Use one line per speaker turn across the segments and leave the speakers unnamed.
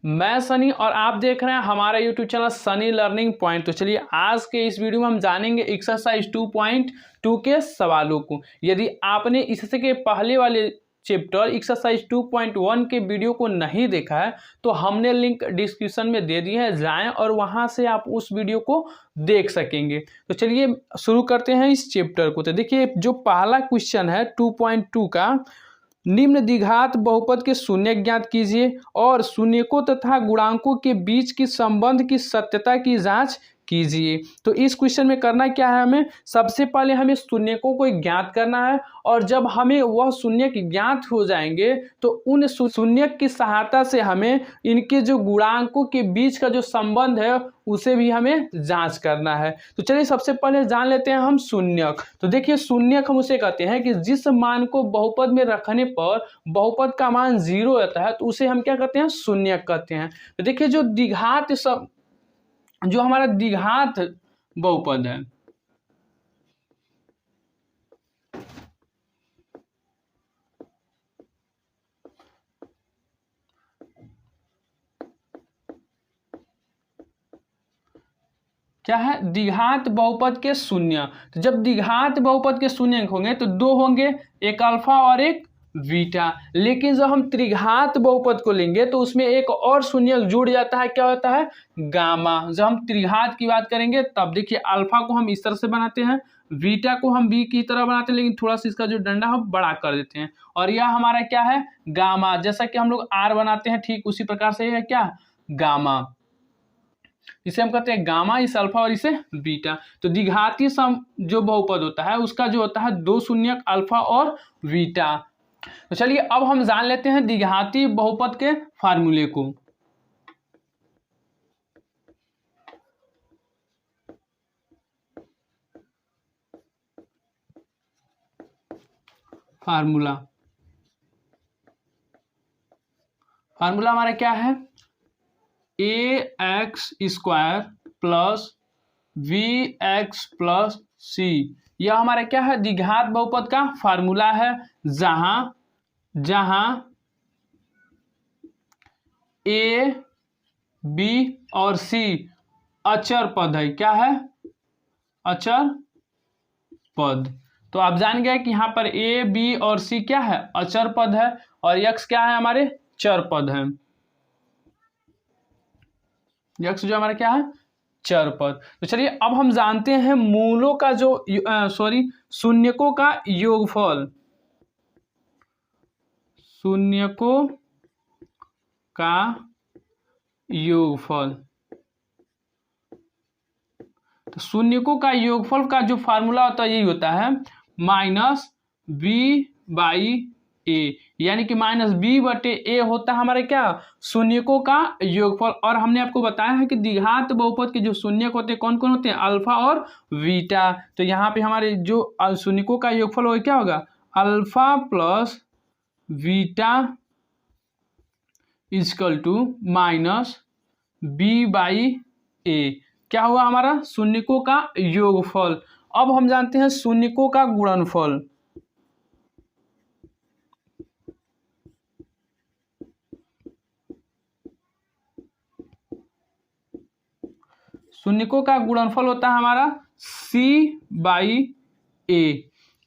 मैं सनी और आप देख रहे हैं हमारा YouTube channel Sunny learning point. तो चलिए आज के इस वीडियो में हम जानेंगे एक्सरसाइज 2.2 के सवालों को। यदि आपने इससे के पहले वाले चैप्टर एक्सरसाइज 2.1 के वीडियो को नहीं देखा है तो हमने लिंक डिस्क्रिप्शन में दे दी है, जाएं और वहां से आप उस वीडियो को देख सकेंगे। तो चलिए शुरू करते हैं इस चैप्टर को। तो देखिए जो पहला क्वेश्चन है 2.2 का, निम्न द्विघात बहुपद के शून्य ज्ञात कीजिए और शून्यकों तथा गुणांकों के बीच की संबंध की सत्यता की जांच कीजिए। तो इस क्वेश्चन में करना क्या है, हमें सबसे पहले हमें शून्यकों को ज्ञात करना है और जब हमें वह शून्यक ज्ञात हो जाएंगे तो उन शून्यक की सहायता से हमें इनके जो गुणांकों के बीच का जो संबंध है उसे भी हमें जांच करना है। तो चलिए सबसे पहले जान लेते हैं हम शून्यक। तो देखिए शून्यक हम उसे कहते हैं कि जिस मान को बहुपद में रखने पर बहुपद का मान 0 रहता है तो उसे हम क्या कहते हैं, शून्यक कहते हैं। तो देखिए जो द्विघात जो हमारा द्विघात बहुपद है, क्या है, द्विघात बहुपद के शून्य। तो जब द्विघात बहुपद के शून्य होंगे तो दो होंगे, एक अल्फा और एक बीटा। लेकिन जब हम त्रिघात बहुपद को लेंगे तो उसमें एक और शून्य जुड़ जाता है, क्या होता है, गामा। जब हम त्रिघात की बात करेंगे तब देखिए अल्फा को हम इस तरह से बनाते हैं, बीटा को हम बी की तरह बनाते हैं, लेकिन थोड़ा सा इसका जो डंडा हम बड़ा कर देते हैं और यह हमारा क्या है, गामा। जैसा कि हम लोग आर बनाते हैं ठीक उसी प्रकार से है क्या, गामा। इसे हम कहते हैं गामा, इस अल्फा और इसे बीटा। तो द्विघाती जो बहुपद होता है उसका जो होता है दो शून्यक अल्फा और बीटा। तो चलिए अब हम जान लेते हैं द्विघाती बहुपद के फार्मूले को। फार्मूला हमारा क्या है, ax² plus vx plus c। यह हमारा क्या है, द्विघात बहुपद का फार्मूला है जहां a, b और c अचर पद है। क्या है, अचर पद। तो आप जान गए कि यहाँ पर a, b और c क्या है, अचर पद है और x क्या है, हमारे चर पद है। यक्स जो हमारा क्या है, चर पद। तो चलिए अब हम जानते हैं मूलों का जो शून्यकों का योगफल। शून्यकों का योगफल, तो शून्यकों का योगफल का जो फार्मूला होता है यही होता है -b/a, यानी कि -b/a होता है हमारे क्या, शून्यकों का योगफल। और हमने आपको बताया है कि द्विघात बहुपद के जो शून्यक होते हैं कौन कौन होते हैं, अल्फा और बीटा। तो यहाँ पे हमारे जो शून्यकों का योगफल होगा क्या होगा, alpha plus beta equal to -b/a। क्या हुआ हमारा, शून्यकों का योगफल। अब हम जानते हैं शून्यकों का गुणनफल। शून्यकों का गुणनफल होता है हमारा c/a,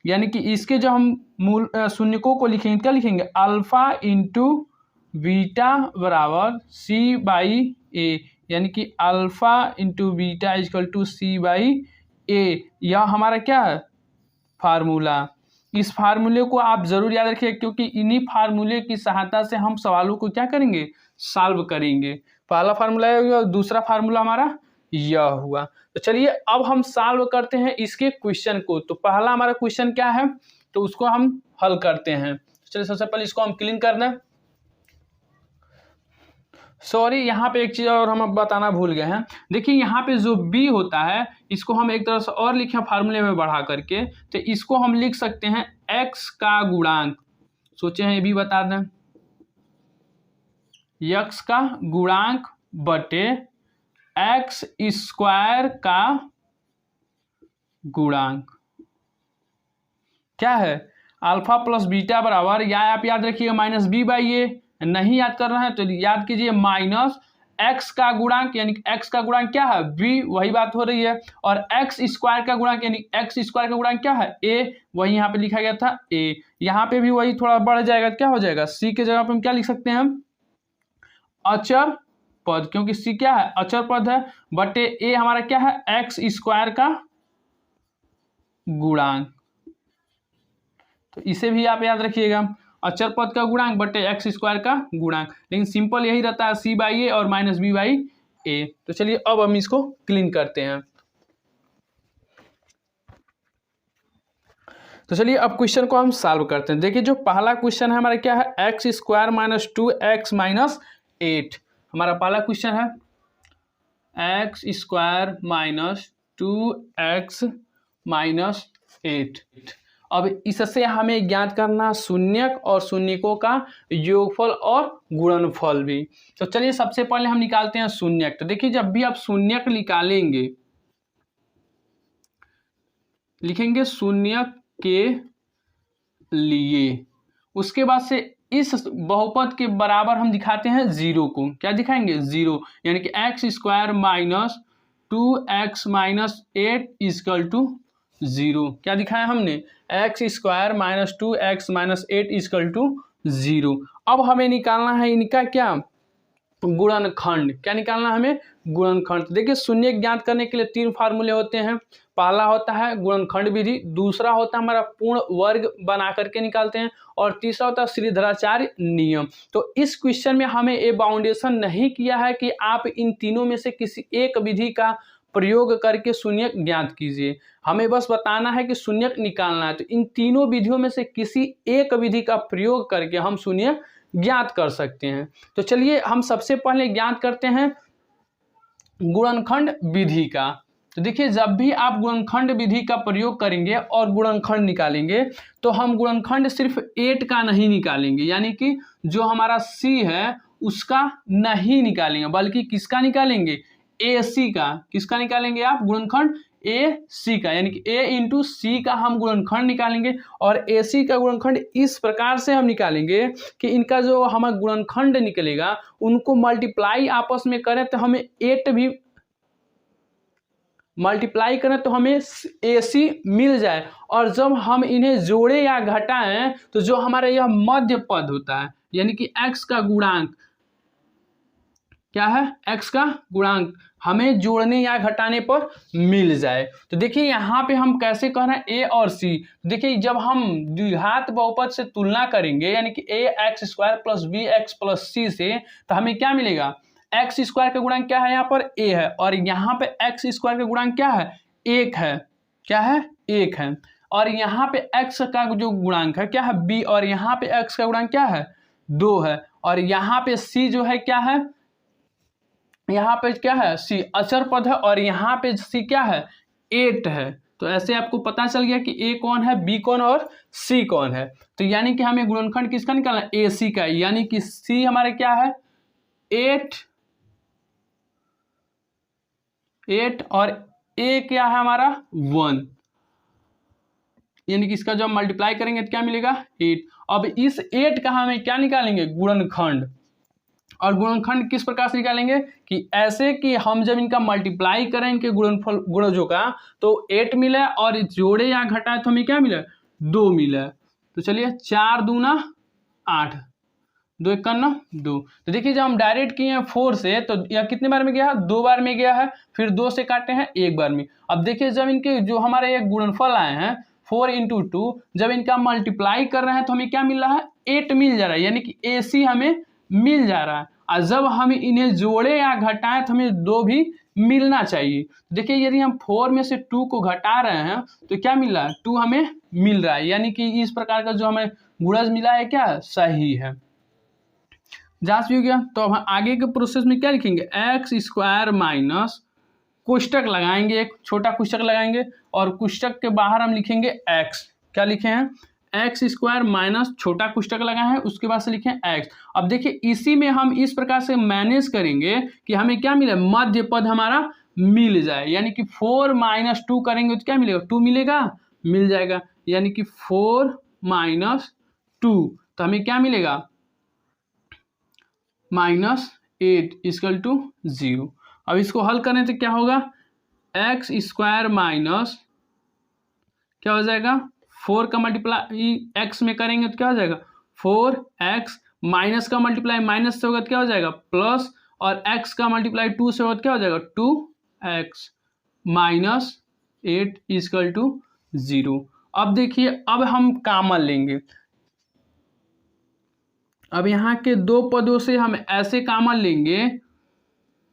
यानी कि इसके जो हम मूल शून्यकों को लिखेंगे क्या लिखेंगे, अल्फा इंटू बीटा बराबर c/a, यानी कि alpha into beta equal to c/a। यह हमारा क्या है, फार्मूला। इस फार्मूले को आप जरूर याद रखिए क्योंकि इन्हीं फार्मूले की सहायता से हम सवालों को क्या करेंगे, सॉल्व करेंगे। पहला फार्मूला है, दूसरा फार्मूला हमारा यह हुआ। तो चलिए अब हम सॉल्व करते हैं इसके क्वेश्चन को। तो पहला हमारा क्वेश्चन क्या है, तो उसको हम हल करते हैं। चलिए सबसे पहले इसको हम क्लीन कर दें। सॉरी, यहाँ पे एक चीज़ और हम बताना भूल गए हैं। देखिए यहाँ पे जो b होता है इसको हम एक तरह से और लिखें फार्मूले में बढ़ा करके, तो इसको हम लिख सकते हैं x का गुणांक। सोचे हैं ये भी बता दें, x का गुणांक बटे x² का गुणांक। क्या है, अल्फा प्लस बीटा बराबर, या आप याद रखिएगा -b/a, नहीं याद कर रहे हैं तो याद कीजिए माइनस एक्स का गुणांक, यानी कि एक्स का गुणांक क्या है बी, वही बात हो रही है, और एक्स स्क्वायर का गुणांक यानी एक्स स्क्वायर का गुणांक क्या है ए, वही यहाँ पे लिखा गया था ए, यहाँ पे भी वही थोड़ा बढ़ जाएगा, क्या हो जाएगा सी के जगह पे हम क्या लिख सकते हैं हम अचर पद, क्योंकि सी क्या है अचर पद है, बटे ए हमारा क्या है एक्स स्क्वायर का गुणांक। तो इसे भी आप याद रखिएगा, अचर पद का गुणांक बटे एक्स स्क्वायर का गुणांक, लेकिन सिंपल यही रहता है सी बाई ए और माइनस बी बाई ए। तो चलिए अब हम इसको क्लीन करते हैं। तो चलिए अब क्वेश्चन को हम सॉल्व करते हैं। देखिए जो पहला क्वेश्चन है हमारा क्या है x square minus 2x minus 8, हमारा पहला क्वेश्चन है x square minus 2x minus 8। अब इससे हमें ज्ञात करना शून्यक और शून्यकों का योगफल और गुणनफल भी। तो चलिए सबसे पहले हम निकालते हैं शून्यक। तो देखिए जब भी आप शून्यक निकालेंगे, लिखेंगे शून्यक के लिए, उसके बाद से इस बहुपद के बराबर हम दिखाते हैं जीरो को, क्या दिखाएंगे जीरो, यानी कि x square minus 2x minus 8 equal to zero. क्या दिखाया हमने x square minus 2x minus 8 equal to zero. अब हमें निकालना है इनका क्या गुणनखंड, क्या निकालना है हमें गुणनखंड। देखिए शून्य ज्ञात करने के लिए तीन फार्मूले होते हैं, पहला होता है गुणनखंड विधि, दूसरा होता है हमारा पूर्ण वर्ग बना करके निकालते हैं, और तीसरा होता है श्रीधराचार्य नियम। तो इस क्वेश्चन में हमें ये बाउंडेशन नहीं किया है कि आप इन तीनों में से किसी एक विधि का प्रयोग करके शून्यक ज्ञात कीजिए, हमें बस बताना है कि शून्यक निकालना है। तो इन तीनों विधियों में से किसी एक विधि का प्रयोग करके हम शून्यक ज्ञात कर सकते हैं। तो चलिए हम सबसे पहले ज्ञात करते हैं गुणनखंड विधि का। तो देखिए जब भी आप गुणनखंड विधि का प्रयोग करेंगे और गुणनखंड निकालेंगे तो हम गुणनखंड सिर्फ 8 का नहीं निकालेंगे, यानी कि जो हमारा c है उसका नहीं निकालेंगे, बल्कि किसका निकालेंगे AC का। किसका निकालेंगे आप गुणनखंड AC का, यानी कि A इंटू सी का हम गुणनखंड निकालेंगे, और AC का गुणनखंड इस प्रकार से हम निकालेंगे कि इनका जो हमारा गुणनखंड निकलेगा उनको मल्टीप्लाई आपस में करें तो हमें 8 भी मल्टीप्लाई करें तो हमें AC मिल जाए, और जब हम इन्हें जोड़े या घटाएं तो जो हमारा यह मध्य पद होता है, यानी कि x का गुणांक क्या है x का गुणांक हमें जोड़ने या घटाने पर मिल जाए। तो देखिए यहाँ पे हम कैसे कह रहे हैं a और c। देखिए जब हम द्विघात बहुपद से तुलना करेंगे, यानी कि ax square plus bx plus c से, तो हमें क्या मिलेगा एक्स स्क्वायर का गुणांक क्या है यहाँ पर a है, और यहाँ पे एक्स स्क्वायर का गुणांक क्या है 1 है, क्या है 1 है, और यहाँ पे x का जो गुणांक है क्या है b, और यहाँ पे x का गुणांक क्या है 2 है, और यहाँ पे c जो है क्या है, यहाँ पे क्या है c अचर पद है, और यहाँ पे c क्या है 8 है। तो ऐसे आपको पता चल गया कि a कौन है, b कौन और c कौन है। तो यानी कि हमें गुणनखंड किसका निकालना है AC का, यानी कि c हमारे क्या है 8 और a क्या है हमारा 1, यानी कि इसका जब मल्टीप्लाई करेंगे तो क्या मिलेगा 8। अब इस 8 का हमें क्या निकालेंगे गुणनखंड, और गुणनखंड किस प्रकार से निकालेंगे कि ऐसे कि हम जब इनका मल्टीप्लाई करें इनके गुणनफल गुणजों का तो 8 मिला, और जोड़े या घटाए तो हमें क्या मिला 2 मिला। तो चलिए 4 दूना 8, 2 51 2। तो देखिए जब हम डायरेक्ट किए हैं 4 से तो यह कितने बार में गया है 2 बार में गया है, फिर 2 से काटे हैं 1 बार में। अब देखिए जब इनके जो हमारे ये गुणनफल आए हैं 4 इंटू 2, जब इनका मल्टीप्लाई कर रहे हैं तो हमें क्या मिल रहा है 8 मिल जा रहा है, यानी कि AC हमें मिल जा रहा है, और जब हम इन्हें जोड़े या घटाएं तो हमें 2 भी मिलना चाहिए। देखिए यदि हम 4 में से 2 को घटा रहे हैं तो क्या मिल रहा है 2 हमें मिल रहा है, यानी कि इस प्रकार का जो हमें गुणज मिला है क्या सही है। जांच भी हो गया। तो अब आगे के प्रोसेस में क्या लिखेंगे एक्स स्क्वायर माइनस कोष्टक लगाएंगे, एक छोटा कोष्टक लगाएंगे, और कोष्टक के बाहर हम लिखेंगे एक्स। क्या लिखे हैं एक्स स्क्वायर माइनस छोटा कोष्टक लगाए हैं, उसके बाद से लिखें एक्स। अब देखिए इसी में हम इस प्रकार से मैनेज करेंगे कि हमें क्या मिले मध्य पद हमारा मिल जाए, यानी कि 4 माइनस 2 करेंगे तो क्या मिलेगा 2 मिलेगा, मिल जाएगा, यानी कि 4 माइनस 2, तो हमें क्या मिलेगा माइनस 8 इक्वल टू 0। अब इसको हल करें तो क्या होगा, एक्स स्क्वायर माइनस क्या हो जाएगा 4 का मल्टीप्लाई एक्स में करेंगे तो क्या हो जाएगा 4x, माइनस का मल्टीप्लाई माइनस से होगा तो क्या हो जाएगा प्लस, और x का मल्टीप्लाई 2 से होगा तो क्या हो जाएगा 2x माइनस 8 इक्वल टू 0। अब देखिए, अब हम कॉमन लेंगे। अब यहाँ के दो पदों से हम ऐसे कॉमन लेंगे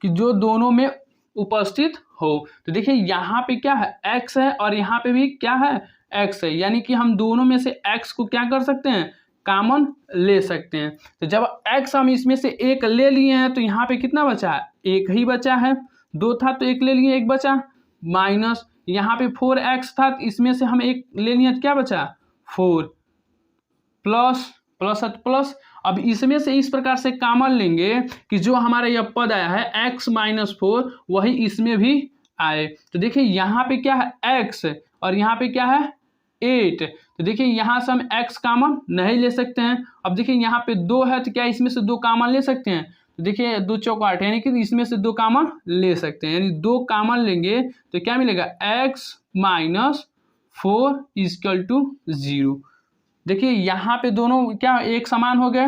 कि जो दोनों में उपस्थित हो। तो देखिए यहाँ पे क्या है x है और यहाँ पे भी क्या है x है, यानी कि हम दोनों में से x को क्या कर सकते हैं कॉमन ले सकते हैं। तो जब x हम इसमें से एक ले लिए हैं तो यहाँ पे कितना बचा है, एक ही बचा है, दो था तो एक ले लिए एक बचा, माइनस यहाँ पे 4x था तो इसमें से हम एक ले लिए तो क्या बचा 4, प्लस प्लस प्लस। अब इसमें से इस प्रकार से कॉमन लेंगे कि जो हमारा यह पद आया है x माइनस 4 वही इसमें भी आए। तो देखिए यहाँ पे क्या है x और यहाँ पे क्या है 8। तो देखिए यहाँ से हम x कॉमन नहीं ले सकते हैं। अब देखिए यहाँ पे 2 है तो क्या इसमें से 2 कॉमन ले सकते हैं, तो देखिए 2 चौक 8 यानी कि इसमें से 2 कॉमन ले सकते हैं, यानी 2 कॉमन लेंगे तो क्या मिलेगा x माइनस 4 इक्वल टू 0। देखिए यहाँ पे दोनों क्या एक समान हो गए,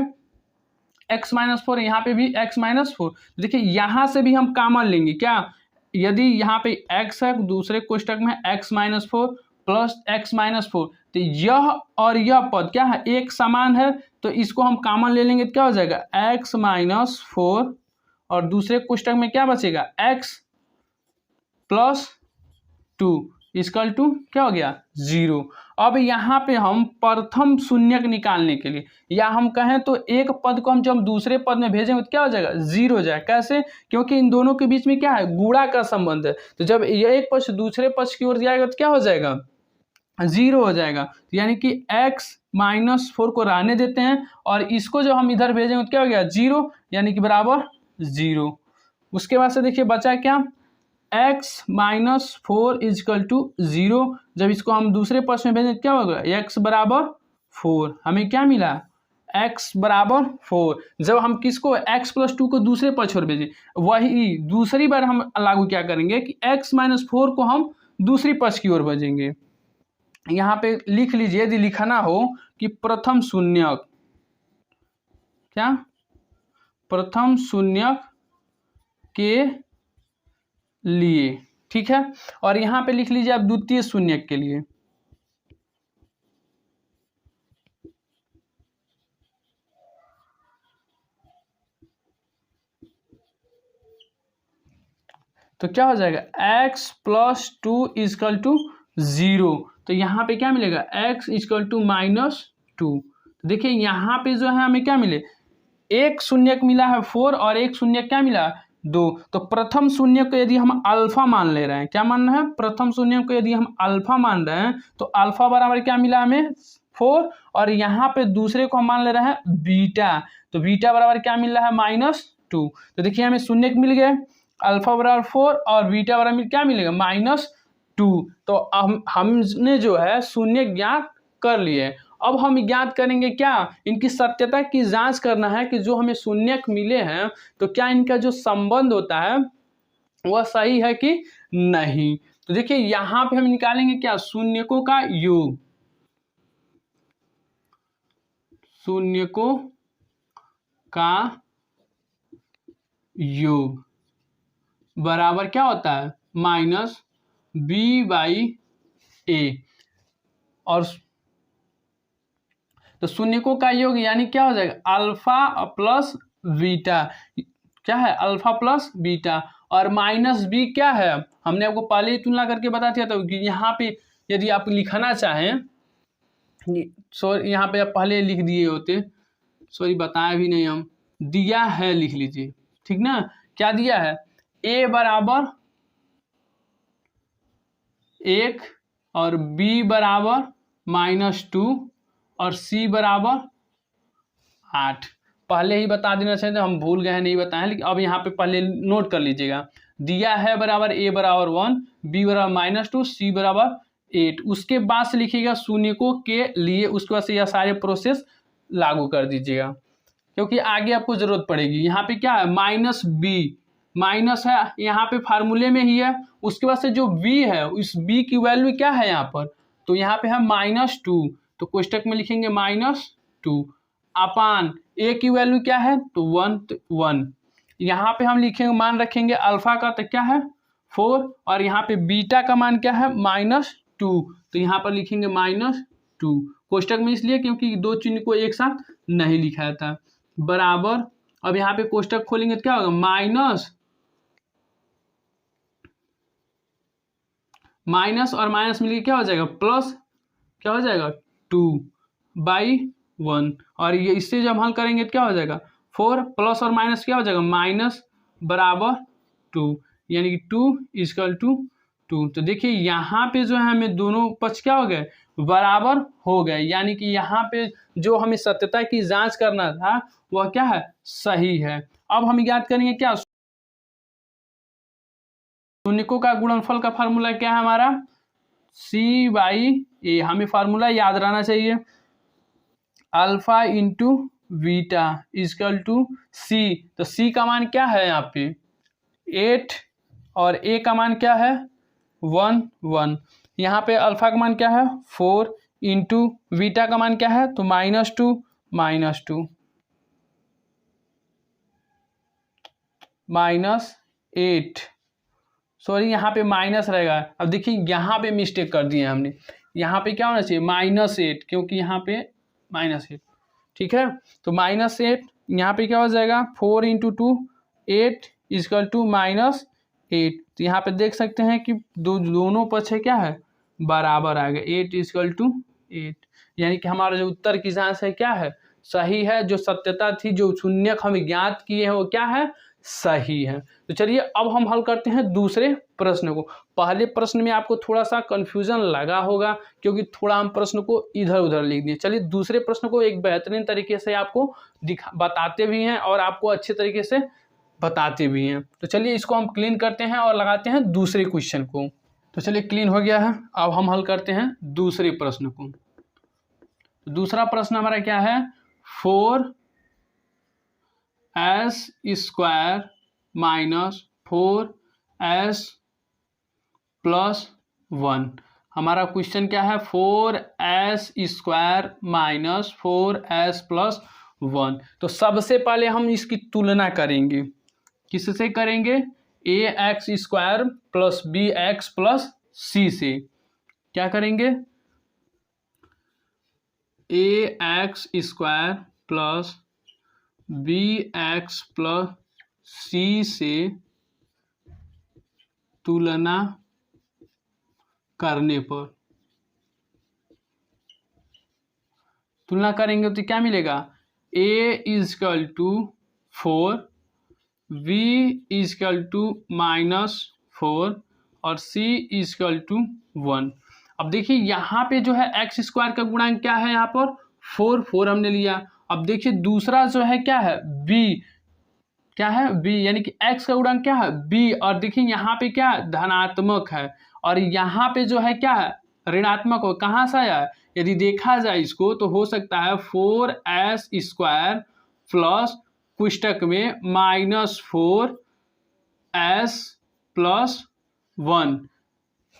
x माइनस 4 यहाँ पे भी x माइनस 4। देखिए यहाँ से भी हम कॉमन लेंगे क्या, यदि यहाँ पे x है दूसरे कोष्टक में x minus 4 plus x minus 4, तो यह और यह पद क्या है एक समान है, तो इसको हम कॉमन ले लेंगे तो क्या हो जाएगा x माइनस 4 और दूसरे कोष्टक में क्या बचेगा x प्लस 2 इक्वल टू क्या हो गया 0। अब यहाँ पे हम प्रथम शून्यक निकालने के लिए, या हम कहें तो एक पद को हम जब दूसरे पद में भेजेंगे तो क्या हो जाएगा 0 हो जाएगा। कैसे, क्योंकि इन दोनों के बीच में क्या है गुणा का संबंध है, तो जब यह एक पक्ष दूसरे पक्ष की ओर जाएगा तो क्या हो जाएगा 0 हो जाएगा। तो यानी कि x माइनस 4 को रहने देते हैं और इसको जो हम इधर भेजेंगे तो क्या हो गया 0, यानी कि बराबर 0। उसके बाद से देखिए बचा क्या x माइनस 4 इजकल टू 0। जब इसको हम दूसरे पक्ष में भेजें क्या होगा x बराबर 4, हमें क्या मिला x बराबर 4। जब हम किसको x प्लस 2 को दूसरे पक्ष पर भेजें, वही दूसरी बार हम लागू क्या करेंगे कि x माइनस 4 को हम दूसरी पक्ष की ओर भेजेंगे। यहाँ पे लिख लीजिए यदि लिखना हो कि प्रथम शून्यक, क्या प्रथम शून्यक के लिए, ठीक है। और यहाँ पे लिख लीजिए आप द्वितीय शून्यक के लिए, तो क्या हो जाएगा x प्लस 2 इजकल टू 0। तो यहाँ पे क्या मिलेगा x इजकल टू माइनस 2। देखिए यहाँ पे जो है हमें क्या मिले, एक शून्यक मिला है 4 और एक शून्यक क्या मिला 2। तो प्रथम शून्य को यदि हम अल्फा मान ले रहे हैं, क्या मान रहे हैं प्रथम शून्य को यदि हम अल्फा मान रहे हैं तो अल्फा बराबर क्या मिला हमें 4, और यहाँ पे दूसरे को हम मान ले रहे हैं बीटा, तो बीटा बराबर क्या मिल रहा है -2। तो देखिए हमें शून्यक मिल गए अल्फा बराबर 4 और बीटा बराबर क्या मिलेगा -2। तो हमने जो है शून्य ज्ञात कर लिए। अब हम ज्ञात करेंगे क्या, इनकी सत्यता की जांच करना है कि जो हमें शून्यक मिले हैं तो क्या इनका जो संबंध होता है वह सही है कि नहीं। तो देखिए यहाँ पे हम निकालेंगे क्या शून्यकों का योग, शून्यकों का योग बराबर क्या होता है -b/a। और तो शून्यकों का योग यानी क्या हो जाएगा अल्फा प्लस बीटा, क्या है अल्फा प्लस बीटा, और -b क्या है हमने आपको पहले ही तुलना करके बता दिया था कि यहाँ पे यदि आप लिखना चाहें, सॉरी यहाँ पे आप पहले लिख दिए होते, सॉरी बताया भी नहीं हम, दिया है लिख लीजिए, ठीक ना। क्या दिया है a बराबर 1 और b बराबर -2 और c बराबर 8। पहले ही बता देना चाहिए तो हम भूल गए हैं नहीं बताएं, लेकिन अब यहाँ पे पहले नोट कर लीजिएगा। दिया है बराबर a बराबर 1, b बराबर -2, c बराबर 8। उसके बाद से लिखिएगा शून्यकों के लिए, उसके बाद से यह सारे प्रोसेस लागू कर दीजिएगा। क्योंकि आगे आपको जरूरत पड़ेगी। यहाँ पे क्या है माइनस बी, माइनस है यहाँ पे फार्मूले में ही है, उसके बाद से जो b है उस b की वैल्यू क्या है यहाँ पर, तो यहाँ पे है -2, तो कोष्टक में लिखेंगे -2 अपान a की वैल्यू क्या है तो 1 यहाँ पे हम लिखेंगे मान रखेंगे अल्फा का तो क्या है 4 और यहाँ पे बीटा का मान क्या है -2, तो यहाँ पर लिखेंगे -2 कोष्टक में इसलिए क्योंकि दो चिन्ह को एक साथ नहीं लिखा था बराबर। अब यहाँ पे कोष्टक खोलेंगे तो क्या होगा माइनस और माइनस मिलकर क्या हो जाएगा प्लस, क्या हो जाएगा 2/1 और ये इससे जब हल करेंगे तो क्या हो जाएगा 4 प्लस और माइनस क्या हो जाएगा माइनस बराबर 2 यानी कि 2 तो देखिए यहाँ पे जो है हमें दोनों पक्ष क्या हो गए बराबर हो गए, यानी कि यहाँ पे जो हमें सत्यता की जांच करना था वह क्या है सही है। अब हम याद करेंगे क्या शून्यकों का गुणनफल का फार्मूला क्या है हमारा C/A, हमें फार्मूला याद रहना चाहिए alpha into beta equal to C, तो C का मान क्या है यहाँ पे 8 और A का मान क्या है 1 यहाँ पे अल्फा का मान क्या है 4 इंटू बीटा का मान क्या है तो -2 -8 सॉरी यहाँ पे माइनस रहेगा। अब देखिए यहाँ पे मिस्टेक कर दिए हमने, यहाँ पे क्या होना चाहिए -8 क्योंकि यहाँ पे -8 ठीक है, तो -8 यहाँ पे क्या हो जाएगा 4 इंटू 2 8 इजकल टू -8, तो यहाँ पे देख सकते हैं कि दोनों पक्ष है क्या है बराबर आ गए 8 इजकल टू 8, यानी कि हमारा जो उत्तर की जांच है क्या है सही है, जो सत्यता थी जो शून्यक हम ज्ञात किए हैं वो क्या है सही है। तो चलिए अब हम हल करते हैं दूसरे प्रश्न को। पहले प्रश्न में आपको थोड़ा सा कंफ्यूजन लगा होगा क्योंकि थोड़ा हम प्रश्न को इधर उधर लिख दिए, चलिए दूसरे प्रश्न को एक बेहतरीन तरीके से आपको बताते भी हैं और आपको अच्छे तरीके से बताते भी हैं। तो चलिए इसको हम क्लीन करते हैं और लगाते हैं दूसरे क्वेश्चन को। तो चलिए क्लीन हो गया है, अब हम हल करते हैं दूसरे प्रश्न को। दूसरा प्रश्न हमारा क्या है 4s² माइनस 4s+1, हमारा क्वेश्चन क्या है 4s² माइनस 4s+1। तो सबसे पहले हम इसकी तुलना करेंगे, किससे करेंगे ax² plus bx plus c से। क्या करेंगे ax² plus bx plus c से तुलना करने पर, तुलना करेंगे तो क्या मिलेगा a equal to 4 b equal to -4 और c इजकल टू 1। अब देखिए यहाँ पे जो है x² का गुणांक क्या है यहाँ पर 4 हमने लिया। अब देखिए दूसरा जो है क्या है b, क्या है b, यानी कि x का गुणांक क्या है b, और देखिए यहाँ पे क्या धनात्मक है और यहाँ पे जो है क्या है ऋणात्मक हो, कहाँ से आया है यदि देखा जाए इसको तो हो सकता है 4s² प्लस पुस्तक में -4s+1,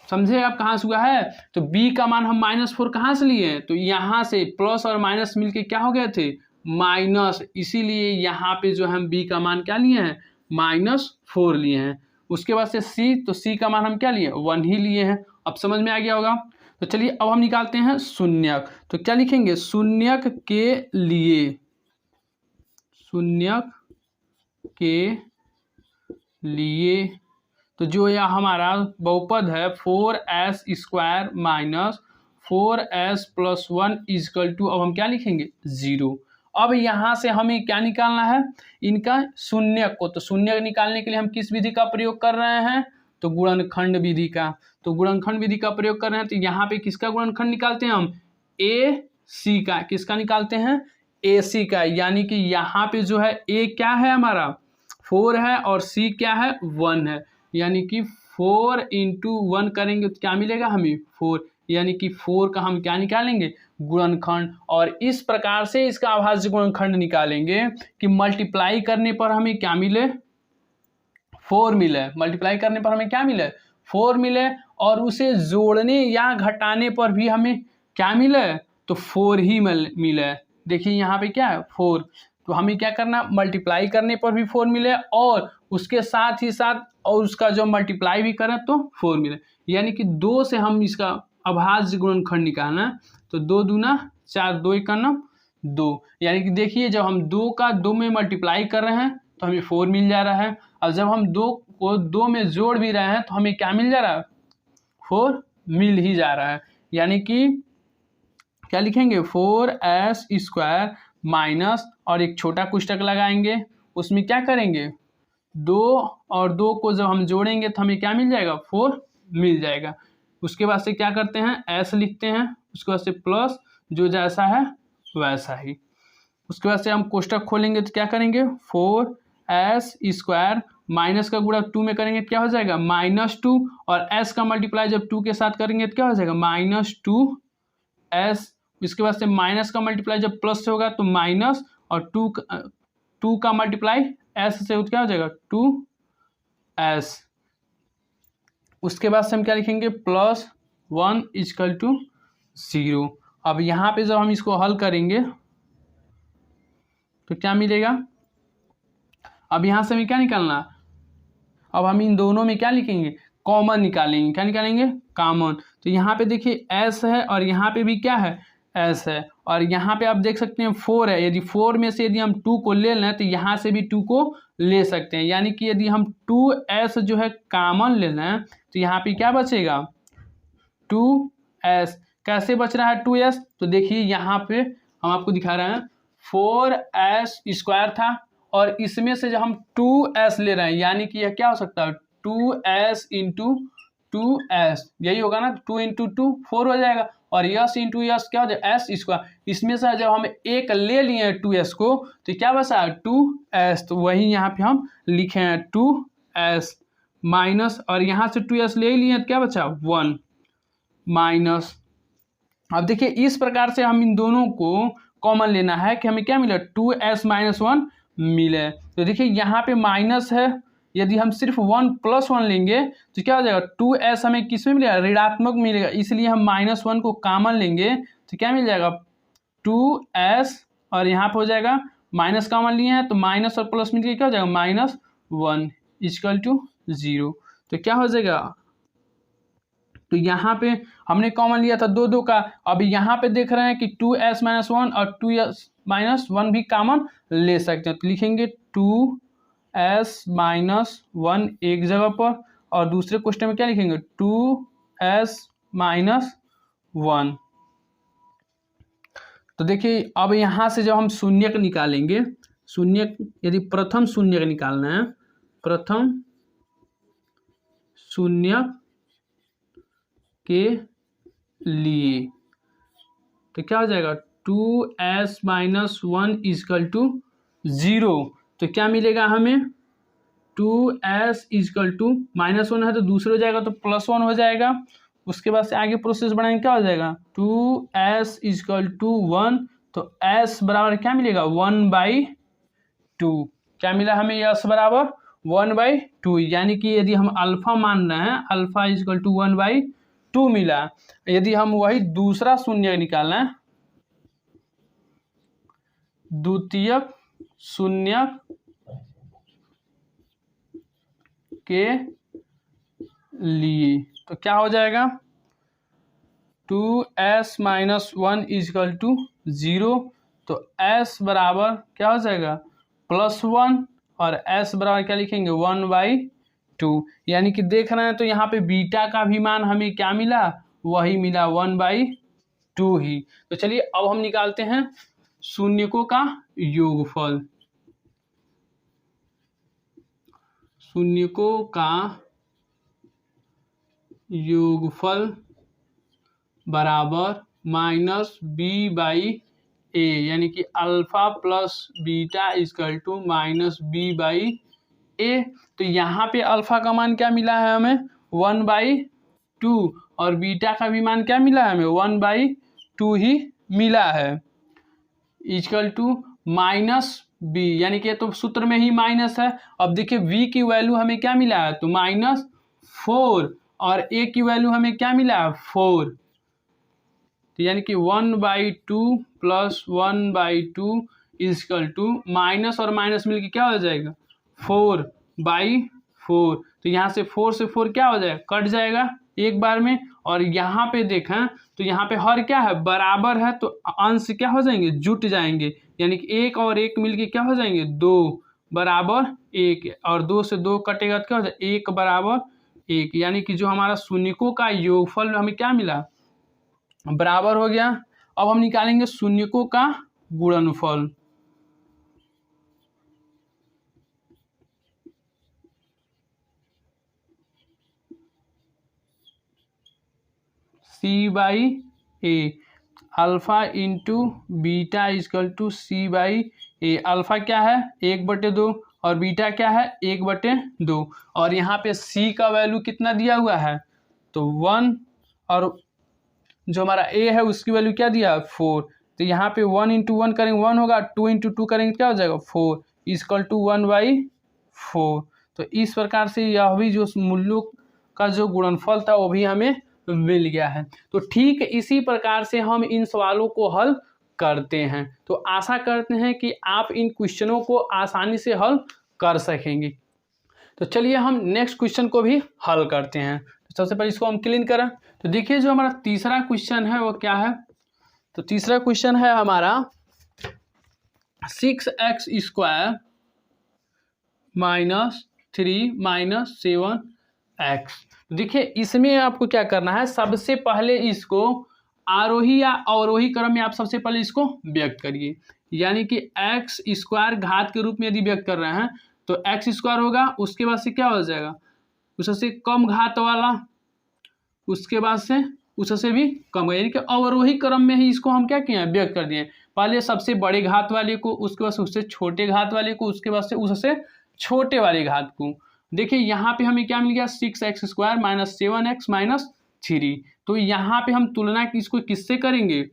समझे आप कहाँ से हुआ है। तो b का मान हम -4 कहाँ से लिए हैं तो यहाँ से प्लस और माइनस मिलके क्या हो गए थे माइनस, इसीलिए यहाँ पे जो हम b का मान क्या लिए हैं -4 लिए हैं। उसके बाद से c, तो c का मान हम क्या लिए 1 ही लिए हैं। अब समझ में आ गया होगा। तो चलिए अब हम निकालते हैं शून्यक। तो क्या लिखेंगे शून्यक के लिए, शून्यक के लिए तो जो यह हमारा बहुपद है 4s² minus 4s+1 is equal to, अब हम क्या लिखेंगे 0। अब यहाँ से हमें क्या निकालना है इनका शून्यक को, तो शून्यक निकालने के लिए हम किस विधि का प्रयोग कर रहे हैं तो गुणनखंड विधि का। तो गुणनखंड विधि का प्रयोग कर रहे हैं तो यहाँ पे किसका गुणनखंड निकालते हैं हम AC का, किसका निकालते हैं AC का, यानी कि यहाँ पे जो है A क्या है हमारा 4 है और C क्या है 1 है, यानी कि 4 इंटू 1 करेंगे तो क्या मिलेगा हमें 4, यानी कि 4 का हम क्या निकालेंगे, गुणनखंड। और इस प्रकार से इसका अभाज्य गुणनखंड निकालेंगे कि मल्टीप्लाई करने पर हमें क्या मिले, 4 मिले। मल्टीप्लाई करने पर हमें क्या मिले, 4 मिले। और उसे जोड़ने या घटाने पर भी हमें क्या मिले, तो 4 ही मिले। देखिए यहाँ पे क्या है, 4। तो हमें क्या करना, मल्टीप्लाई करने पर भी 4 मिले और उसके साथ ही साथ और उसका जो मल्टीप्लाई भी करें तो 4 मिले। यानी कि 2 से हम इसका अभाज्य गुणनखंड निकालना है। तो 2 दूना 4, 2 1 9, 2। यानी कि देखिए जब हम 2 का 2 में मल्टीप्लाई कर रहे हैं तो हमें 4 मिल जा रहा है। और जब हम 2 को 2 में जोड़ भी रहे हैं तो हमें क्या मिल जा रहा है, 4 मिल ही जा रहा है। यानी कि क्या लिखेंगे, 4s² माइनस और एक छोटा कोष्टक लगाएंगे, उसमें क्या करेंगे, 2 और 2 को जब हम जोड़ेंगे तो हमें क्या मिल जाएगा, 4 मिल जाएगा। उसके बाद से क्या करते हैं, s लिखते हैं, उसके बाद से प्लस जो जैसा है वैसा ही। उसके बाद से हम कोष्टक खोलेंगे तो क्या करेंगे, 4s² माइनस का गुणा 2 में करेंगे क्या हो जाएगा, -2। और s का मल्टीप्लाई जब 2 के साथ करेंगे तो क्या हो जाएगा, -2s। इसके बाद से माइनस का मल्टीप्लाई जब प्लस से होगा तो माइनस, और 2 का मल्टीप्लाई s से क्या हो जाएगा, 2s। उसके बाद से हम क्या लिखेंगे, +1 = 0। अब यहाँ पे जब हम इसको हल करेंगे तो क्या मिलेगा, अब यहाँ से हमें क्या निकालना, अब हम इन दोनों में क्या लिखेंगे, कॉमन निकालेंगे। क्या निकालेंगे, कॉमन। तो यहाँ पे देखिए s है और यहाँ पे भी क्या है, s है। और यहाँ पे आप देख सकते हैं 4 है। यदि 4 में से यदि हम 2 को ले लें तो यहाँ से भी 2 को ले सकते हैं। यानी कि यदि हम 2s जो है कॉमन ले लें तो यहाँ पे क्या बचेगा, 2s। कैसे बच रहा है 2s, तो देखिए यहाँ पे हम आपको दिखा रहे हैं, 4s² था और इसमें से जब हम 2s ले रहे हैं यानी कि यह क्या हो सकता है, 2s × 2s, यही होगा ना, 2 × 2 4 हो जाएगा। और यस इंटू यस क्या हो जाएगा, s²। इसमें से जब हम एक ले लिए हैं 2s को तो क्या बचा, 2s। तो वही यहाँ पे हम लिखे हैं 2s माइनस, और यहाँ से 2s ले लिए तो क्या बचा, 1 माइनस। अब देखिए इस प्रकार से हम इन दोनों को कॉमन लेना है कि हमें क्या मिला, 2s - 1 मिले। तो देखिए यहाँ पे माइनस है, यदि हम सिर्फ 1 + 1 लेंगे तो क्या हो जाएगा, 2s हमें किस में मिलेगा, ऋणात्मक मिलेगा। इसलिए हम -1 को कॉमन लेंगे तो क्या मिल जाएगा, 2s। और यहाँ पे हो जाएगा माइनस कॉमन लिए हैं तो माइनस और प्लस मिलकर क्या हो जाएगा, -1 = 0। तो क्या हो जाएगा, तो यहाँ पे हमने कॉमन लिया था 2 का। अब यहाँ पे देख रहे हैं कि 2s - 1 और 2s - 1 भी कॉमन ले सकते हैं। तो लिखेंगे 2s - 1 एक जगह पर और दूसरे क्वेश्चन में क्या लिखेंगे, 2s - 1। तो देखिए अब यहाँ से जब हम शून्यक निकालेंगे, शून्यक यदि प्रथम शून्यक निकालना है, प्रथम शून्यक के लिए तो क्या हो जाएगा, 2s - 1 = 0। तो क्या मिलेगा हमें, 2s = -1 है तो दूसरे हो जाएगा तो +1 हो जाएगा। उसके बाद से आगे प्रोसेस बढ़ाएंगे क्या हो जाएगा, 2s = 1। तो s बराबर क्या मिलेगा, 1/2। क्या मिला हमें, s बराबर 1/2। यानी कि यदि हम अल्फा मान रहे हैं, अल्फा = 1/2 मिला। यदि हम वही दूसरा शून्य निकालना है, द्वितीयक शून्यक के लिए तो क्या हो जाएगा, 2s - 1 = 0। तो s बराबर क्या हो जाएगा, +1 और s बराबर क्या लिखेंगे, 1/2। यानी कि देख रहे हैं तो यहाँ पे बीटा का भी मान हमें क्या मिला, वही मिला, 1/2 ही। तो चलिए अब हम निकालते हैं शून्यकों का योगफल। शून्यकों का योगफल बराबर -b/a, यानी कि अल्फा प्लस बीटा = -b/a। तो यहाँ पे अल्फा का मान क्या मिला है हमें, 1/2 और बीटा का भी मान क्या मिला है हमें 1/2 ही मिला है, इक्वल टू -b, यानी कि तो सूत्र में ही माइनस है। अब देखिए v की वैल्यू हमें क्या मिला है तो -4 और a की वैल्यू हमें क्या मिला है 4, तो यानी कि 1/2 प्लस 1/2 इक्वल टू माइनस और माइनस मिलके क्या हो जाएगा 4/4। तो यहाँ से 4 से 4 क्या हो जाएगा कट जाएगा एक बार में। और यहाँ पे देखें तो यहाँ पे हर क्या है बराबर है, तो अंश क्या हो जाएंगे जुट जाएंगे, यानी कि 1 और 1 मिलके क्या हो जाएंगे 2 बराबर 1, और 2 से 2 कटेगा तो क्या हो जाएगा 1 बराबर 1, यानी कि जो हमारा शून्यकों का योगफल हमें क्या मिला बराबर हो गया। अब हम निकालेंगे शून्यकों का गुणनफल। c/a, alpha into beta equal to c/a। Alpha क्या है 1/2 और बीटा क्या है 1/2, और यहाँ पे c का वैल्यू कितना दिया हुआ है तो 1, और जो हमारा a है उसकी वैल्यू क्या दिया है 4, तो यहाँ पे 1 × 1 करेंगे 1 होगा, 2 × 2 करेंगे क्या हो जाएगा 4 इजकल टू 1/4। तो इस प्रकार से यह भी जो मूल्यों का जो गुणनफल था वो भी हमें मिल गया है। तो ठीक इसी प्रकार से हम इन सवालों को हल करते हैं। तो आशा करते हैं कि आप इन क्वेश्चनों को आसानी से हल कर सकेंगे। तो चलिए हम नेक्स्ट क्वेश्चन को भी हल करते हैं। तो सबसे पहले इसको हम क्लीन करें। तो देखिए जो हमारा तीसरा क्वेश्चन है वो क्या है, तो तीसरा क्वेश्चन है हमारा 6x² - 3 - 7x। देखिए इसमें आपको क्या करना है, सबसे पहले इसको आरोही या अवरोही क्रम में आप सबसे पहले इसको व्यक्त करिए, यानी कि x² घात के रूप में यदि व्यक्त कर रहे हैं तो x² होगा, उसके बाद से क्या हो जाएगा उससे कम घात वाला, उसके बाद से उससे भी कम होगा, यानी कि अवरोही क्रम में ही इसको हम क्या किए हैं व्यक्त कर दिए। पहले सबसे बड़े घात वाले को, उसके बाद से उससे छोटे घात वाले को, उसके बाद से उससे छोटे वाले घात को। देखिए यहाँ पे हमें क्या मिल गया 6x² - 7x - 3। तो यहाँ पे हम तुलना इसको किससे करेंगे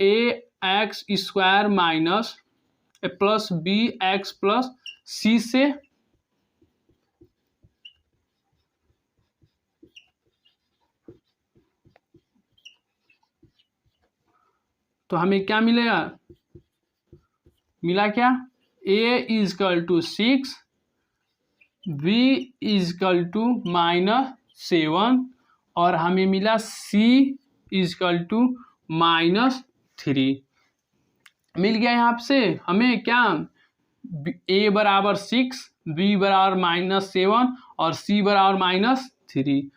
ax² plus bx plus c से, तो हमें क्या मिलेगा मिला क्या a = 6 b = -7 और हमें मिला c = -3 मिल गया। यहाँ से हमें क्या a बराबर 6 b बराबर -7 और c बराबर -3।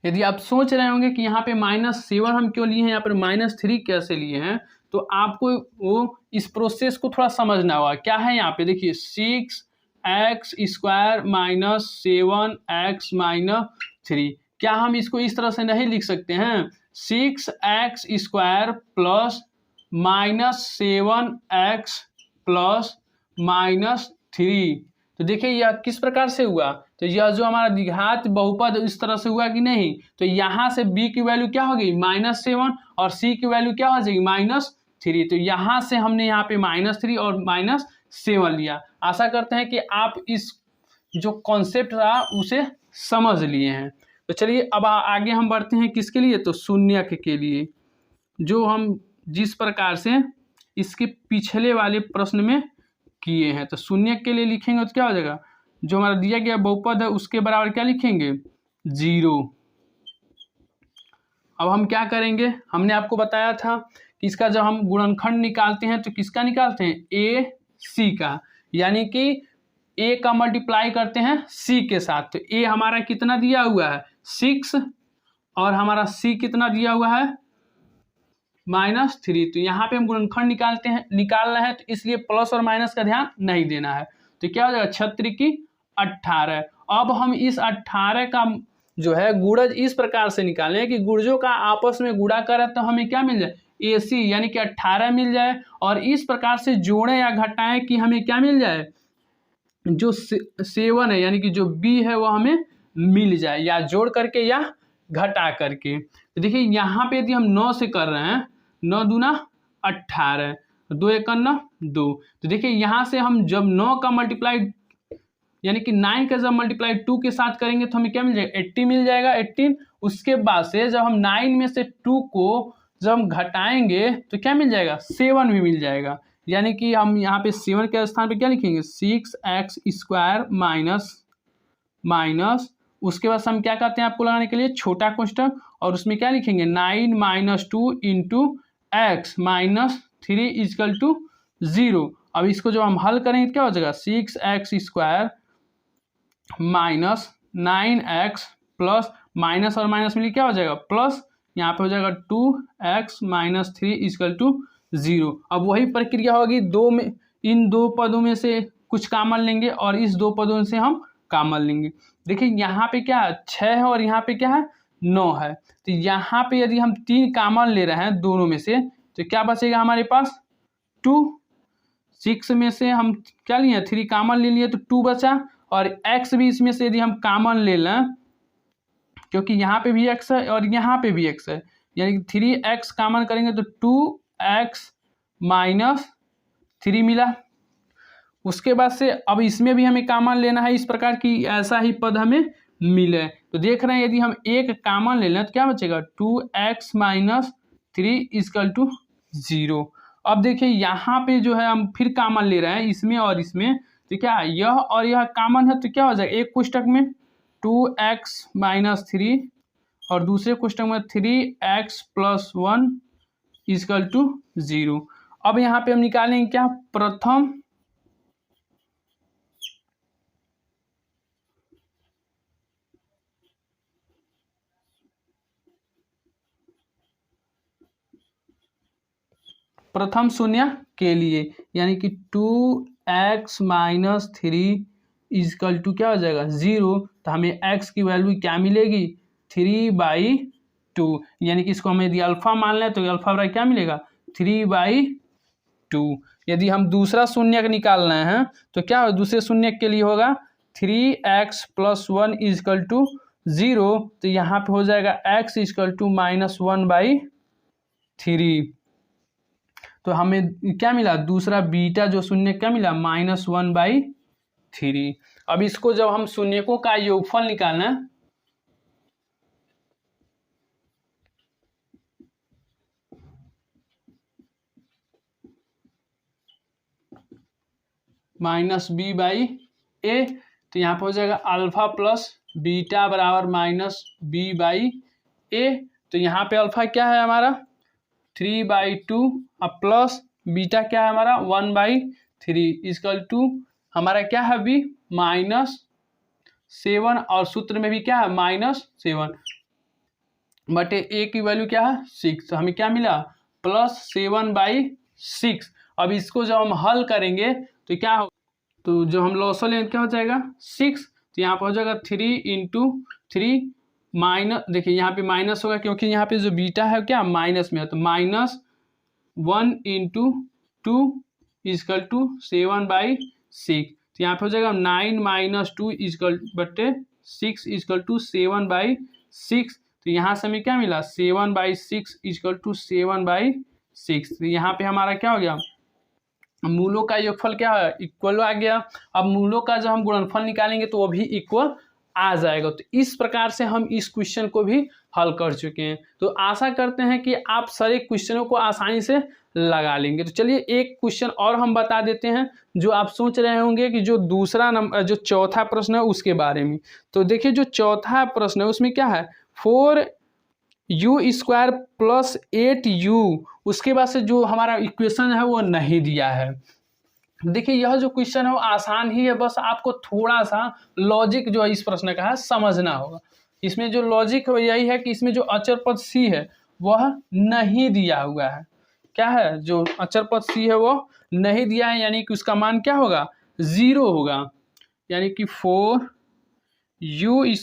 यदि आप सोच रहे होंगे कि यहाँ पे -7 हम क्यों लिए हैं, यहाँ पर -3 कैसे लिए हैं, तो आपको वो इस प्रोसेस को थोड़ा समझना होगा। क्या है यहाँ पे देखिए 6x² - 7x - 3, क्या हम इसको इस तरह से नहीं लिख सकते हैं 6x² प्लस -7x प्लस -3। तो देखिए यह किस प्रकार से हुआ, तो यह जो हमारा द्विघात बहुपद इस तरह से हुआ कि नहीं, तो यहाँ से b की वैल्यू क्या होगी -7 और c की वैल्यू क्या हो जाएगी -3। तो यहाँ से हमने यहाँ पे -3 और -7 लिया। आशा करते हैं कि आप इस जो कॉन्सेप्ट रहा उसे समझ लिए हैं। तो चलिए अब आगे हम बढ़ते हैं किसके लिए, तो शून्यक के लिए, जो हम जिस प्रकार से इसके पिछले वाले प्रश्न में किए हैं। तो शून्यक के लिए लिखेंगे तो क्या हो जाएगा, जो हमारा दिया गया बहुपद है उसके बराबर क्या लिखेंगे 0। अब हम क्या करेंगे, हमने आपको बताया था कि इसका जब हम गुणनखंड निकालते हैं तो किसका निकालते हैं a c का, यानी कि a का मल्टीप्लाई करते हैं c के साथ। तो a हमारा कितना दिया हुआ है 6 और हमारा c कितना दिया हुआ है -3। तो यहाँ पे हम गुणनखंड निकाल रहे हैं, तो इसलिए प्लस और माइनस का ध्यान नहीं देना है। तो क्या हो जाएगा 6 × 18। अब हम इस 18 का जो है गुणज इस प्रकार से निकालें कि गुणजों का आपस में गुणा करें तो हमें क्या मिल जाए AC, यानी कि 18 मिल जाए, और इस प्रकार से जोड़ें या घटाएं कि हमें क्या मिल जाए जो 7 है यानी कि जो B है वो हमें मिल जाए, या जोड़ करके या घटा करके। तो देखिए यहाँ पे यदि हम 9 से कर रहे हैं, 9 दूना 18, 2 एकम 9 2। तो देखिए यहाँ से हम जब 9 का मल्टीप्लाई यानी कि 9 का जब मल्टीप्लाई 2 के साथ करेंगे तो हमें क्या मिल जाएगा, 80 मिल जाएगा 18। उसके बाद से जब हम 9 में से 2 को जब हम घटाएंगे तो क्या मिल जाएगा, 7 भी मिल जाएगा। यानी कि हम यहाँ पे 7 के स्थान पे क्या लिखेंगे, 6x² माइनस उसके बाद हम क्या करते हैं आपको लगाने के लिए छोटा कोष्टक, और उसमें क्या लिखेंगे 9 - 2 इंटू x - 3 इजकल टू 0। अब इसको जब हम हल करेंगे तो क्या हो जाएगा, 6x² minus 9x plus minus और माइनस मिली क्या हो जाएगा प्लस, यहाँ पे हो जाएगा 2x - 3 इजकल टू 0। अब वही प्रक्रिया होगी दो में, इन दो पदों में से कुछ कॉमन लेंगे और इस दो पदों से हम कॉमन लेंगे। देखिए यहाँ पे क्या है 6 है और यहाँ पे क्या है 9 है। तो यहाँ पे यदि हम 3 कॉमन ले रहे हैं दोनों में से तो क्या बचेगा हमारे पास 2। 6 में से हम क्या लिए 3 कॉमन ले लिए तो 2 बचा, और x भी इसमें से यदि हम कॉमन ले लें क्योंकि यहाँ पे भी x है और यहाँ पे भी x है, यानी कि 3x कॉमन करेंगे तो 2x - 3 मिला। उसके बाद से अब इसमें भी हमें कॉमन लेना है इस प्रकार की ऐसा ही पद हमें मिले। तो देख रहे हैं यदि हम एक कॉमन ले लें तो क्या बचेगा 2x - 3 इजकल टू 0। अब देखिए यहाँ पे जो है हम फिर कॉमन ले रहे हैं इसमें और इसमें, तो क्या यह और यह कॉमन है तो क्या हो जाएगा एक कोष्टक में 2x - 3 और दूसरे कोष्टक में 3x + 1 इजकल टू 0। अब यहाँ पे हम निकालेंगे क्या प्रथम शून्य के लिए, यानी कि 2x - 3 इजकल टू क्या हो जाएगा 0। तो हमें x की वैल्यू क्या मिलेगी 3/2, यानी कि इसको हमें यदि अल्फा मान लें तो अल्फा बराबर क्या मिलेगा 3/2। यदि हम दूसरा शून्य निकाल रहे हैं तो क्या हो दूसरे शून्य के लिए होगा 3x + 1 इजकल टू 0। तो यहाँ पे हो जाएगा x इजकल टू -1/3। तो हमें क्या मिला दूसरा बीटा जो शून्य क्या मिला -1/3। अब इसको जब हम शून्यकों का योगफल निकालना -b/a, तो यहाँ पर हो जाएगा अल्फा प्लस बीटा बराबर -b/a। तो यहाँ पे अल्फा क्या है हमारा 3/2 अब प्लस बीटा क्या है हमारा 1/3 इजकल टू हमारा क्या है बी -7, और सूत्र में भी क्या है -7 बटे ए की वैल्यू क्या है 6। तो हमें क्या मिला +7/6। अब इसको जब हम हल करेंगे तो क्या हो, तो जो हम लॉसो लेंगे क्या हो जाएगा 6। तो यहाँ पर हो जाएगा 3 × 3 माइनस, देखिए यहाँ पे माइनस होगा क्योंकि यहाँ पे जो बीटा है क्या माइनस में है, तो -1 × 2 इजकल टू 7/6। तो यहाँ पे हो जाएगा 9 - 2 इजकल बटे 6 इजकल टू 7/6। तो यहाँ से हमें क्या मिला 7/6 इजकल टू 7/6। तो यहाँ पे हमारा क्या हो गया मूलों का योगफल क्या है इक्वल आ गया। अब मूलों का जब हम गुणनफल निकालेंगे तो वो भी इक्वल आ जाएगा। तो इस प्रकार से हम इस क्वेश्चन को भी हल कर चुके हैं। तो आशा करते हैं कि आप सारे क्वेश्चनों को आसानी से लगा लेंगे। तो चलिए एक क्वेश्चन और हम बता देते हैं जो आप सोच रहे होंगे कि जो दूसरा नंबर जो चौथा प्रश्न है उसके बारे में। तो देखिए जो चौथा प्रश्न है उसमें क्या है 4u² + 8u, उसके बाद से जो हमारा इक्वेशन है वो नहीं दिया है। देखिए यह जो क्वेश्चन है वो आसान ही है, बस आपको थोड़ा सा लॉजिक जो है इस प्रश्न का है समझना होगा। इसमें जो लॉजिक है यही है कि इसमें जो अचर पद c है वह नहीं दिया हुआ है। क्या है जो अचर पद c है वो नहीं दिया है, यानी कि उसका मान क्या होगा 0 होगा। यानी कि 4u² +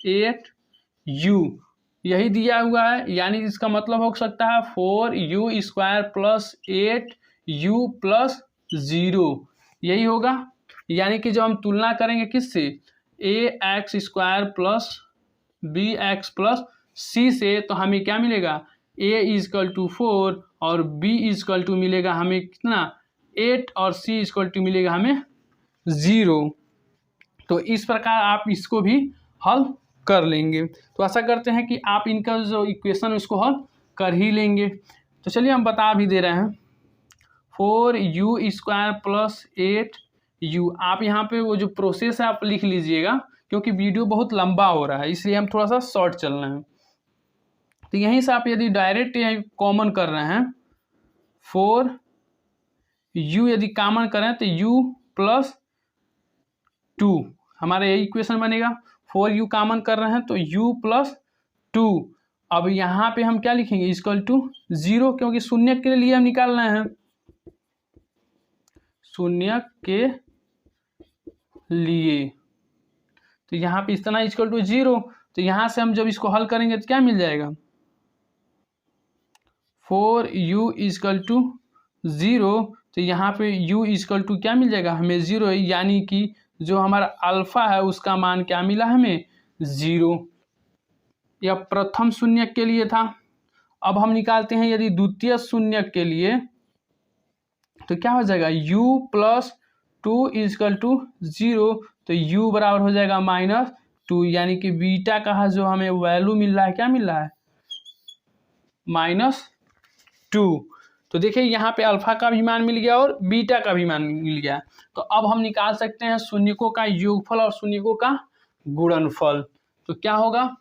8u यही दिया हुआ है, यानी इसका मतलब हो सकता है 4u² + 8u + 0 यही होगा। यानी कि जब हम तुलना करेंगे किससे ax² + बी एक्स प्लस सी से, तो हमें क्या मिलेगा, ए इजकल टू 4 और बी इजकल टू मिलेगा हमें कितना 8 और सी इजकल टू मिलेगा हमें 0। तो इस प्रकार आप इसको भी हल कर लेंगे। तो आशा करते हैं कि आप इनका जो इक्वेशन है उसको हल कर ही लेंगे। तो चलिए हम बता भी दे रहे हैं 4u² प्लस 8u। आप यहाँ पे वो जो प्रोसेस है आप लिख लीजिएगा, क्योंकि वीडियो बहुत लंबा हो रहा है इसलिए हम थोड़ा सा शॉर्ट चल रहे हैं। तो यहीं से आप यदि डायरेक्ट कॉमन कर रहे हैं 4u यदि कॉमन करें तो u प्लस 2 हमारा यही इक्वेशन बनेगा। 4u कॉमन कर रहे हैं तो u प्लस 2। अब यहाँ पे हम क्या लिखेंगे, इक्वल टू 0, क्योंकि शून्य के लिए हम निकाल रहे हैं, शून्य के लिए। तो यहाँ पे इस तरह इक्वल टू 0। तो यहाँ से हम जब इसको हल करेंगे तो क्या मिल जाएगा, 4u इक्वल टू 0। तो यहाँ पे u इक्वल टू क्या मिल जाएगा हमें 0, यानी कि जो हमारा अल्फा है उसका मान क्या मिला हमें 0। यह प्रथम शून्य के लिए था। अब हम निकालते हैं यदि द्वितीय शून्य के लिए, तो क्या हो जाएगा u प्लस 2 इक्वल टू 0। तो u बराबर हो जाएगा -2, यानी कि बीटा का जो हमें वैल्यू मिल रहा है क्या मिल रहा है -2। तो देखिए यहाँ पे अल्फा का भी मान मिल गया और बीटा का भी मान मिल गया। तो अब हम निकाल सकते हैं शून्यकों का योगफल और शून्यकों का गुणनफल। तो क्या होगा,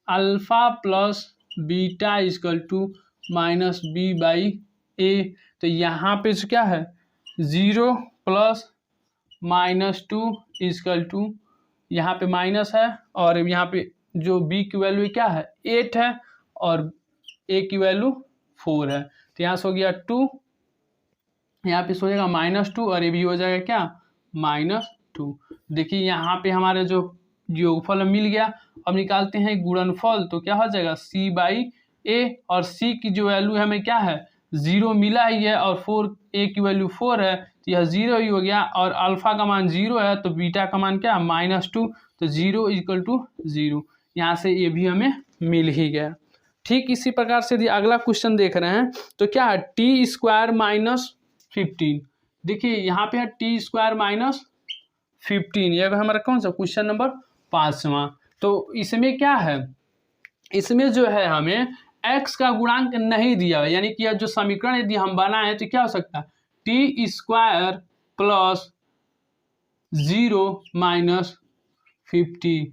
alpha plus beta equal to -b/a। तो यहाँ पे क्या है 0 प्लस -2 इक्वल टू, यहाँ पे माइनस है और यहाँ पे जो b की वैल्यू क्या है 8 है और a की वैल्यू 4 है। तो यहाँ से हो गया 2, यहाँ पे हो जाएगा -2 और ये भी हो जाएगा क्या -2। देखिए यहाँ पे हमारे जो योगफल मिल गया। अब निकालते हैं गुणनफल, तो क्या हो जाएगा c/a, और c की जो वैल्यू है हमें क्या है 0 मिला ही है और a की वैल्यू 4 है, तो यह 0 ही हो गया। और अल्फा का मान 0 है तो बीटा का मान क्या -2, तो 0 इक्वल टू 0। यहाँ से ये भी हमें मिल ही गया। ठीक इसी प्रकार से यदि अगला क्वेश्चन देख रहे हैं तो क्या है t² -15। देखिए यहाँ पे है t² -15, यह हमारा कौन सा क्वेश्चन नंबर 5वां। तो इसमें क्या है, इसमें जो है हमें x का गुणांक नहीं दिया, यानी कि जो समीकरण यदि हम बनाए तो क्या हो सकता है t² प्लस 0 -50,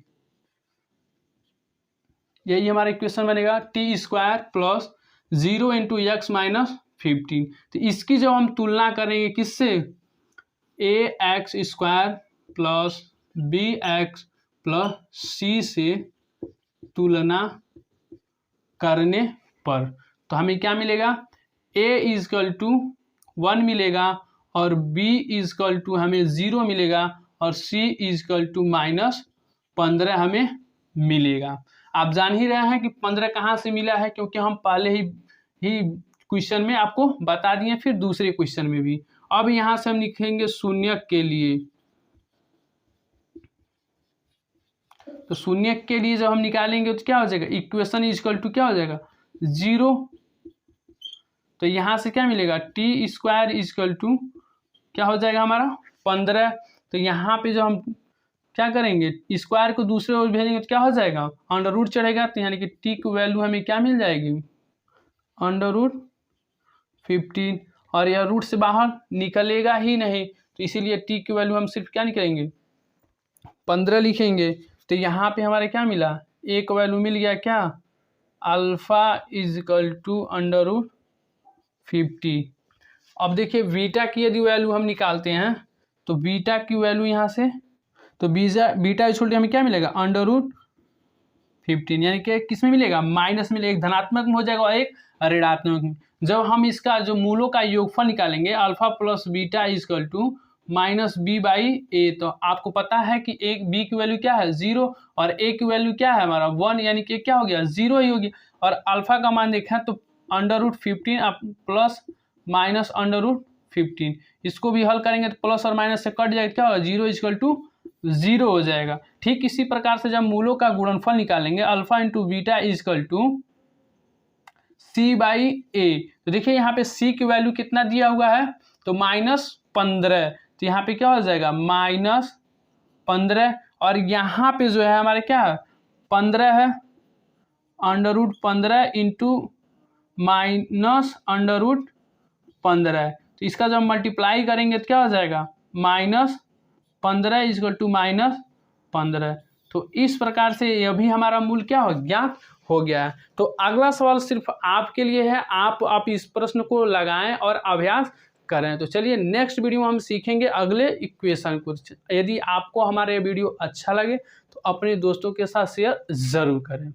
यही हमारा इक्वेशन बनेगा t² प्लस 0 × x -15। तो इसकी जब हम तुलना करेंगे किससे, ax² plus bx plus c से तुलना करने पर, तो हमें क्या मिलेगा a इक्वल टू 1 मिलेगा और b इक्वल टू हमें 0 मिलेगा और c इक्वल टू -15 हमें मिलेगा। आप जान ही रहे हैं कि 15 कहाँ से मिला है, क्योंकि हम पहले ही क्वेश्चन में आपको बता दिए, फिर दूसरे क्वेश्चन में भी। अब यहाँ से हम लिखेंगे शून्य के लिए, तो शून्य के लिए जब हम निकालेंगे तो क्या हो जाएगा, इक्वेशन इक्वल टू क्या हो जाएगा 0। तो यहाँ से क्या मिलेगा t² इक्वल टू क्या हो जाएगा हमारा 15। तो यहाँ पे जो हम क्या करेंगे, स्क्वायर को दूसरे ओर भेजेंगे तो क्या हो जाएगा अंडर रूट चढ़ेगा, तो यानी कि t की वैल्यू हमें क्या मिल जाएगी √15, और यह रूट से बाहर निकलेगा ही नहीं, तो इसीलिए t की वैल्यू हम सिर्फ क्या निकलेंगे 15 लिखेंगे। तो यहाँ पे हमारे क्या मिला, एक वैल्यू मिल गया क्या अल्फा इक्वल टू √50। अब देखिए बीटा की यदि वैल्यू हम निकालते हैं तो बीटा की वैल्यू यहाँ से, तो बीटा इक्वल टू हमें क्या मिलेगा √15, यानी कि किस में मिलेगा माइनस में, एक धनात्मक में हो जाएगा और एक ऋणात्मक में। जब हम इसका जो मूलों का योगफल निकालेंगे alpha plus beta equal to -b/a, तो आपको पता है कि एक b की वैल्यू क्या है 0 और a की वैल्यू क्या है हमारा 1, यानी कि क्या हो गया 0 ही हो गया। और अल्फा का मान देखा तो √15 प्लस माइनस √15, इसको भी हल करेंगे तो प्लस और माइनस से कट जाएगा, क्या होगा 0 इक्वल टू 0 हो जाएगा। ठीक इसी प्रकार से जब मूलों का गुणनफल निकालेंगे alpha into beta equal to C/A, तो देखिए यहाँ पे C की वैल्यू कितना दिया हुआ है, तो -15, तो यहाँ पे क्या हो जाएगा -15, और यहाँ पे जो है हमारे क्या 15 है, √15 इंटू -√15, तो इसका जब मल्टीप्लाई करेंगे तो क्या हो जाएगा -15 इजकल टू -15। तो इस प्रकार से यह भी हमारा मूल क्या हो गया है। तो अगला सवाल सिर्फ आपके लिए है, आप इस प्रश्न को लगाएं और अभ्यास करें। तो चलिए नेक्स्ट वीडियो में हम सीखेंगे अगले इक्वेशन को। यदि आपको हमारा ये वीडियो अच्छा लगे तो अपने दोस्तों के साथ शेयर ज़रूर करें।